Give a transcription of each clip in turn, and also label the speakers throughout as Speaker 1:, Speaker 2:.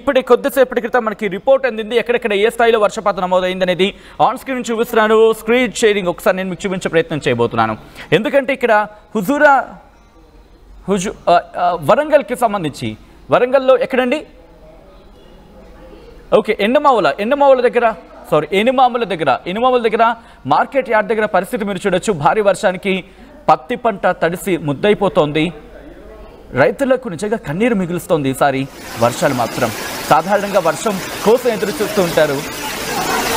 Speaker 1: ఇప్పటి కొద్దిసేపటి క్రితం మనకి రిపోర్ట్ అందింది ఎక్కడెక్కడ ఏ స్థాయిలో వర్షపాతం నమోదైంది అనేది ఆన్ స్క్రీన్ చూపిస్తున్నాను. స్క్రీన్ షేరింగ్ ఒకసారి నేను మీకు చూపించే ప్రయత్నం చేయబోతున్నాను. ఎందుకంటే ఇక్కడ వరంగల్కి సంబంధించి వరంగల్లో ఎక్కడండి ఓకే ఎన్నమావుల దగ్గర మార్కెట్ యార్డ్ దగ్గర పరిస్థితి మీరు చూడొచ్చు. భారీ వర్షానికి పత్తి పంట తడిసి ముద్దైపోతోంది. రైతులకు నిజంగా కన్నీరు మిగులుస్తోంది ఈసారి వర్షాలు మాత్రం. సాధారణంగా వర్షం కోసం ఎదురు చూస్తూ ఉంటారు,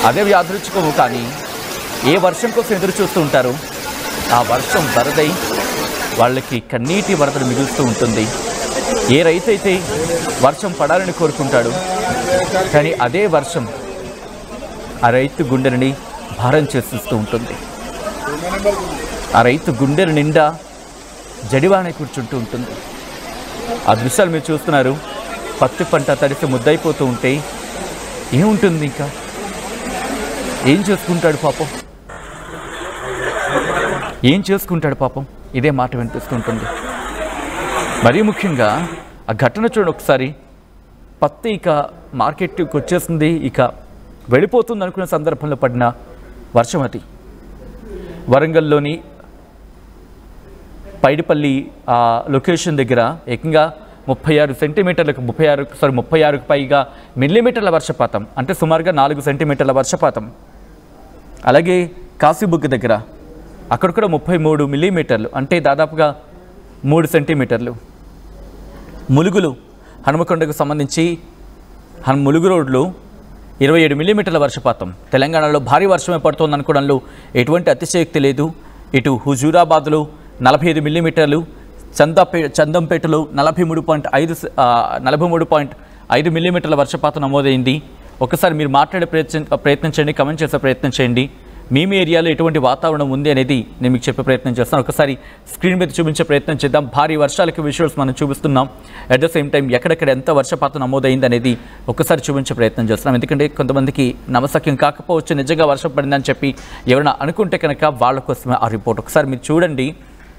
Speaker 1: అదే యాదృచ్ఛికము, కానీ ఏ వర్షం కోసం ఎదురు చూస్తూ ఉంటారు ఆ వర్షం వరదై వాళ్ళకి కన్నీటి వరదలు మిగులుస్తూ ఉంటుంది. ఏ రైతు అయితే వర్షం పడాలని కోరుకుంటాడు, కానీ అదే వర్షం ఆ రైతు గుండెని భారం చేస్తూ ఉంటుంది. ఆ రైతు గుండెల నిండా జడివాన కూర్చుంటూ ఉంటుంది. ఆ దృశ్యాలు మీరు చూస్తున్నారు. పత్తి పంట తడిసి ముద్దైపోతూ ఉంటే ఏముంటుంది, ఇంకా ఏం చేసుకుంటాడు పాపం, ఇదే మాట వినిపిస్తుంటుంది. మరీ ముఖ్యంగా ఆ ఘటన చూడండి ఒకసారి. పత్తి ఇక మార్కెట్కి వచ్చేసింది, ఇక వెళ్ళిపోతుంది అనుకునే సందర్భంలో పడిన వర్షం అది. వరంగల్లోని పైడిపల్లి లొకేషన్ దగ్గర ఏకంగా 36కు పైగా మిల్లీమీటర్ల వర్షపాతం, అంటే సుమారుగా 4 సెంటీమీటర్ల వర్షపాతం. అలాగే కాశీబుగ్గ దగ్గర అక్కడ కూడా 33 మిల్లీమీటర్లు, అంటే దాదాపుగా 3 సెంటీమీటర్లు. ములుగులు హనుమకొండకు సంబంధించి ములుగు రోడ్లు 27 మిల్లీమీటర్ల వర్షపాతం. తెలంగాణలో భారీ వర్షమే పడుతోంది అనుకోవడంలో ఎటువంటి అతిశయోక్తి లేదు. ఇటు హుజూరాబాద్లో 45 మిల్లీమీటర్లు, చందంపేటలో 43.5 మిల్లీమీటర్ల వర్షపాతం నమోదైంది. ఒకసారి మీరు మాట్లాడే ప్రయత్నం చేయండి, కమెంట్ చేసే ప్రయత్నం చేయండి. మీ ఏరియాలో ఎటువంటి వాతావరణం ఉంది అనేది నేను మీకు చెప్పే ప్రయత్నం చేస్తాను. ఒకసారి స్క్రీన్ మీద చూపించే ప్రయత్నం చేద్దాం. భారీ వర్షాలకి విజువల్స్ మనం చూపిస్తున్నాం. అట్ ద సేమ్ టైం ఎక్కడెక్కడ ఎంత వర్షపాతం నమోదైంది అనేది ఒకసారి చూపించే ప్రయత్నం చేస్తున్నాం. ఎందుకంటే కొంతమందికి నవసక్యం కాకపోవచ్చు, నిజంగా వర్షం పడిందని చెప్పి ఎవరైనా అనుకుంటే కనుక వాళ్ళ కోసమే ఆ రిపోర్ట్. ఒకసారి మీరు చూడండి.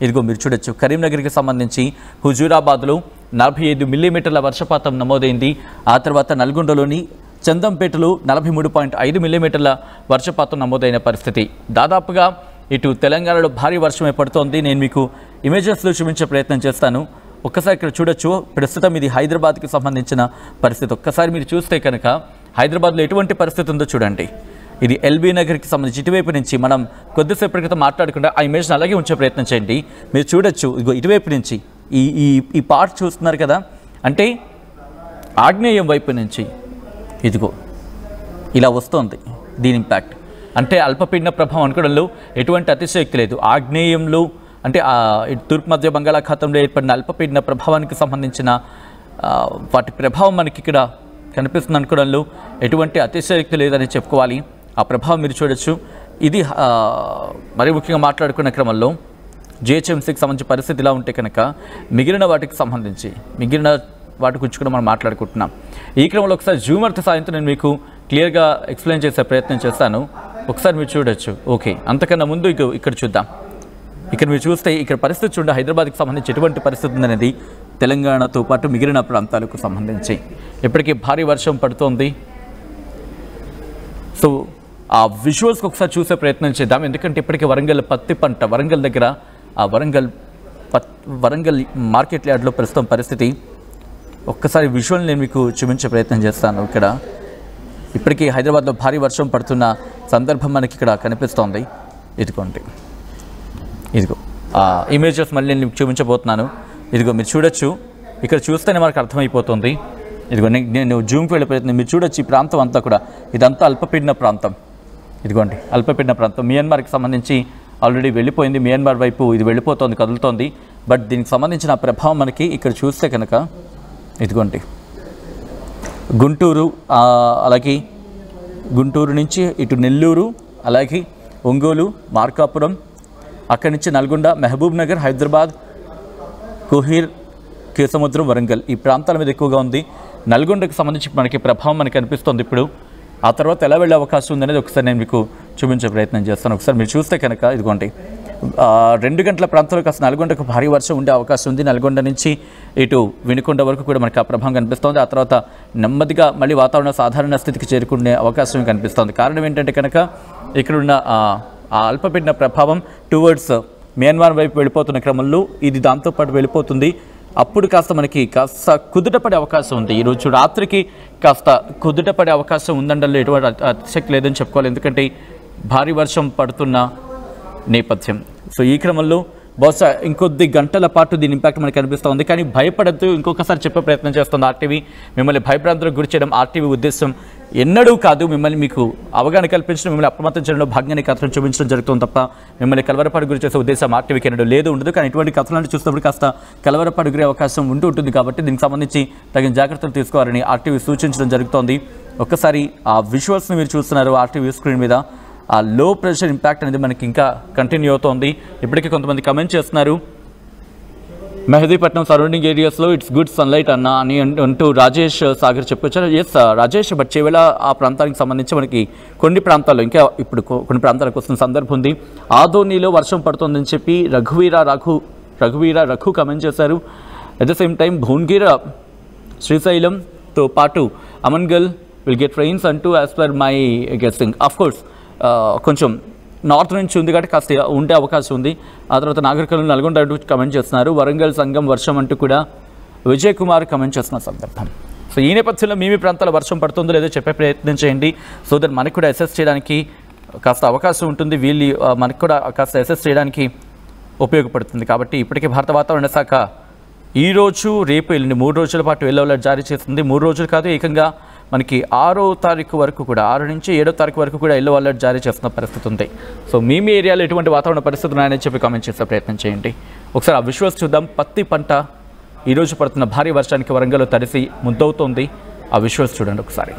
Speaker 1: ఇదిగో మీరు చూడొచ్చు. కరీంనగర్కి సంబంధించి హుజూరాబాద్లో 45 మిల్లీమీటర్ల వర్షపాతం నమోదైంది. ఆ తర్వాత నల్గొండలోని చందంపేటలో 43.5 మిల్లీమీటర్ల వర్షపాతం నమోదైన పరిస్థితి. దాదాపుగా ఇటు తెలంగాణలో భారీ వర్షమే పడుతోంది. నేను మీకు ఇమేజెస్లో చూపించే ప్రయత్నం చేస్తాను. ఒక్కసారి ఇక్కడ చూడొచ్చు. ప్రస్తుతం ఇది హైదరాబాద్కి సంబంధించిన పరిస్థితి. ఒక్కసారి మీరు చూస్తే కనుక హైదరాబాద్లో ఎటువంటి పరిస్థితి ఉందో చూడండి. ఇది ఎల్బీ నగర్కి సంబంధించి ఇటువైపు నుంచి మనం కొద్దిసేపటి క్రితం మాట్లాడకుండా ఆ ఇమేజ్ని అలాగే ఉంచే ప్రయత్నం చేయండి. మీరు చూడొచ్చు. ఇదిగో ఇటువైపు నుంచి ఈ పార్ట్ చూస్తున్నారు కదా, అంటే ఆగ్నేయం వైపు నుంచి ఇదిగో ఇలా వస్తుంది దీని ఇంపాక్ట్. అంటే అల్పపీడన ప్రభావం అనుకోవడంలో ఎటువంటి అతిశయోక్తి లేదు. ఆగ్నేయంలో అంటే తూర్పు మధ్య బంగాళాఖాతంలో ఏర్పడిన అల్పపీడన ప్రభావానికి సంబంధించిన వాటి ప్రభావం మనకి ఇక్కడ కనిపిస్తుంది అనుకోవడంలో ఎటువంటి అతిశయోక్తి లేదని చెప్పుకోవాలి. ఆ ప్రభావం మీరు చూడొచ్చు. ఇది మరీ ముఖ్యంగా మాట్లాడుకున్న క్రమంలో జిహెచ్ఎంసీకి సంబంధించిన పరిస్థితి ఇలా ఉంటే కనుక మిగిలిన వాటి గురించి కూడా మనం మాట్లాడుకుంటున్నాం. ఈ క్రమంలో ఒకసారి జూమర్త్ సాయంతో నేను మీకు క్లియర్గా ఎక్స్ప్లెయిన్ చేసే ప్రయత్నం చేస్తాను. ఒకసారి మీరు చూడొచ్చు. ఓకే, అంతకన్నా ముందు ఇక్కడ చూద్దాం. ఇక్కడ మీరు చూస్తే ఇక్కడ పరిస్థితి చూడండి. హైదరాబాద్కి సంబంధించి ఎటువంటి పరిస్థితి ఉందనేది తెలంగాణతో పాటు మిగిలిన ప్రాంతాలకు సంబంధించి ఇప్పటికీ భారీ వర్షం పడుతోంది. సో ఆ విజువల్స్కి ఒకసారి చూసే ప్రయత్నం చేద్దాం. ఎందుకంటే ఇప్పటికీ వరంగల్ పత్తి పంట వరంగల్ దగ్గర వరంగల్ మార్కెట్ యార్డ్లో ప్రస్తుతం పరిస్థితి. ఒక్కసారి విజువల్ నేను మీకు చూపించే ప్రయత్నం చేస్తాను. ఇక్కడ ఇప్పటికీ హైదరాబాద్లో భారీ వర్షం పడుతున్న సందర్భం మనకి ఇక్కడ కనిపిస్తోంది. ఇదిగో ఇమేజెస్ మళ్ళీ నేను చూపించబోతున్నాను. ఇదిగో మీరు చూడొచ్చు. ఇక్కడ చూస్తేనే మనకు అర్థమైపోతుంది. ఇదిగో నేను జూమ్కి వెళ్ళే ప్రయత్నం. మీరు చూడొచ్చు. ఈ ప్రాంతం అంతా కూడా ఇదంతా అల్పపీడన ప్రాంతం. ఇదిగోండి అల్పపీడన ప్రాంతం. మియన్మార్కి సంబంధించి ఆల్రెడీ వెళ్ళిపోయింది. మియన్మార్ వైపు ఇది వెళ్ళిపోతుంది, కదులుతోంది. బట్ దీనికి సంబంధించిన ప్రభావం మనకి ఇక్కడ చూస్తే కనుక ఇదిగోండి గుంటూరు, అలాగే గుంటూరు నుంచి ఇటు నెల్లూరు, అలాగే ఒంగోలు, మార్కాపురం, అక్కడి నుంచి నల్గొండ, మహబూబ్ నగర్, హైదరాబాద్, కోహీర్, కేసముద్రం, వరంగల్ ఈ ప్రాంతాల మీద ఎక్కువగా ఉంది. నల్గొండకు సంబంధించి మనకి ప్రభావం మనకి కనిపిస్తుంది ఇప్పుడు. ఆ తర్వాత ఎలా వెళ్ళే అవకాశం ఉందనేది ఒకసారి నేను మీకు చూపించే ప్రయత్నం చేస్తాను. ఒకసారి మీరు చూస్తే కనుక ఇదిగోండి 2 గంటల ప్రాంతంలో కాస్త నల్గొండకు భారీ వర్షం ఉండే అవకాశం ఉంది. నల్గొండ నుంచి ఇటు వినుకొండ వరకు కూడా మనకు ఆ ప్రభావం కనిపిస్తోంది. ఆ తర్వాత నెమ్మదిగా మళ్ళీ వాతావరణం సాధారణ స్థితికి చేరుకునే అవకాశం కనిపిస్తోంది. కారణం ఏంటంటే కనుక ఇక్కడున్న ఆ అల్పపీడన ప్రభావం టువర్డ్స్ మయన్మార్ వైపు వెళ్ళిపోతున్న క్రమంలో ఇది దాంతోపాటు వెళ్ళిపోతుంది. అప్పుడు కాస్త మనకి కాస్త కుదుటపడే అవకాశం ఉంది. ఈరోజు రాత్రికి కాస్త కుదుటపడే అవకాశం ఉందండలో ఎటువంటి అతిశక్తి లేదని చెప్పుకోవాలి. ఎందుకంటే భారీ వర్షం పడుతున్న నేపథ్యం. సో ఈ క్రమంలో బహుశా ఇంకొద్ది గంటల పాటు దీని ఇంపాక్ట్ మనకు కనిపిస్తుంది. కానీ భయపడద్దు, ఇంకొకసారి చెప్పే ప్రయత్నం చేస్తుంది ఆర్టీవీ. మిమ్మల్ని భయభ్రాంతులకు గురి చేయడం ఆర్టీవీ ఉద్దేశం ఎన్నడూ కాదు. మిమ్మల్ని మీకు అవగాహన కల్పించడం, మిమ్మల్ని అప్రమత్తం చేయడంలో భాగ్యాన్ని కథలను చూపించడం జరుగుతుంది తప్ప మిమ్మల్ని కలవరపాటు గురి చేసే ఉద్దేశం ఆర్టీవీకి ఎన్నడూ లేదు, ఉండదు. కానీ ఇటువంటి కథలను చూసినప్పుడు కాస్త కలవరపాటు గురే అవకాశం ఉంటుంది. కాబట్టి దీనికి సంబంధించి తగిన జాగ్రత్తలు తీసుకోవాలని ఆర్టీవీ సూచించడం జరుగుతోంది. ఒక్కసారి ఆ విజువల్స్ని మీరు చూస్తున్నారు ఆర్టీవీ స్క్రీన్ మీద. ఆ లో ప్రెషర్ ఇంపాక్ట్ అనేది మనకి ఇంకా కంటిన్యూ అవుతోంది. ఇప్పటికీ కొంతమంది కమెంట్ చేస్తున్నారు, మెహదీపట్నం సరౌండింగ్ ఏరియాస్లో ఇట్స్ గుడ్ సన్లైట్ అన్న అని అంటూ రాజేష్ సాగర్ చెప్పుకొచ్చారు. ఎస్ రాజేష్, బట్ చేవేళ ఆ ప్రాంతానికి సంబంధించి మనకి కొన్ని ప్రాంతాల్లో ఇంకా ఇప్పుడు కొన్ని ప్రాంతాలకు వస్తున్న సందర్భం ఉంది. ఆదోనిలో వర్షం పడుతుందని చెప్పి రఘువీర రఘు కమెంట్ చేశారు. At the same time Bhuvanagiri శ్రీశైలంతో పాటు అమన్గల్ విల్ గెట్ రైన్స్ అంటూ as per my guessing. Of course కొంచెం నార్త్ నుంచి ఉంది కాబట్టి కాస్త ఉండే అవకాశం ఉంది. ఆ తర్వాత నాగరికర్నూలు నల్గొండ అంటూ కమెంట్ చేస్తున్నారు. వరంగల్ సంఘం వర్షం అంటూ కూడా విజయ్ కుమార్ కమెంట్ చేస్తున్న సందర్భం. సో ఈ నేపథ్యంలో మీ ప్రాంతాల్లో వర్షం పడుతుందో లేదో చెప్పే ప్రయత్నం చేయండి. సో దట్ మనకు కూడా అసెస్ చేయడానికి కాస్త అవకాశం ఉంటుంది. వీళ్ళు మనకు కూడా కాస్త అసెస్ చేయడానికి ఉపయోగపడుతుంది. కాబట్టి ఇప్పటికే భారత వాతావరణ శాఖ ఈరోజు రేపు ఎల్లుండి 3 రోజుల పాటు యెల్లో అలర్ట్ జారీ చేస్తుంది. 3 రోజులు కాదు, ఏకంగా మనకి 6వ తారీఖు వరకు కూడా 6 నుంచి 7వ తారీఖు వరకు కూడా యెల్లో అలర్ట్ జారీ చేస్తున్న పరిస్థితి ఉంది. సో మీ ఏరియాలో ఎటువంటి వాతావరణ పరిస్థితులు ఉన్నాయని చెప్పి కామెంట్ చేసే ప్రయత్నం చేయండి. ఒకసారి ఆ విజువల్స్ చూద్దాం. పత్తి పంట ఈరోజు పడుతున్న భారీ వర్షానికి వరంగల్లో తడిసి ముద్దవుతోంది. ఆ విజువల్స్ చూడండి ఒకసారి.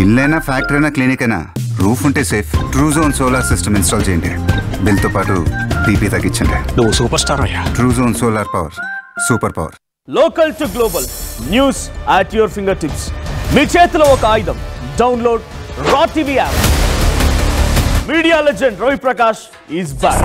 Speaker 2: ఇల్లైనా ఫ్యాక్టరీ అయినా క్లినిక్ అయినా రూఫ్ ఉంటే safe. Truzon solar system install చేయండి. బిల్తో పాటు పీపీ తగ్గించండి.
Speaker 3: నువ్వు సూపర్ స్టార్ అయ్యా.
Speaker 2: Truzon solar power, super power.
Speaker 4: Local to global news at your finger tips. మీ చేతిలో ఒక ఆయుధం. Download Raw TV app. Media legend Ravi Prakash is back.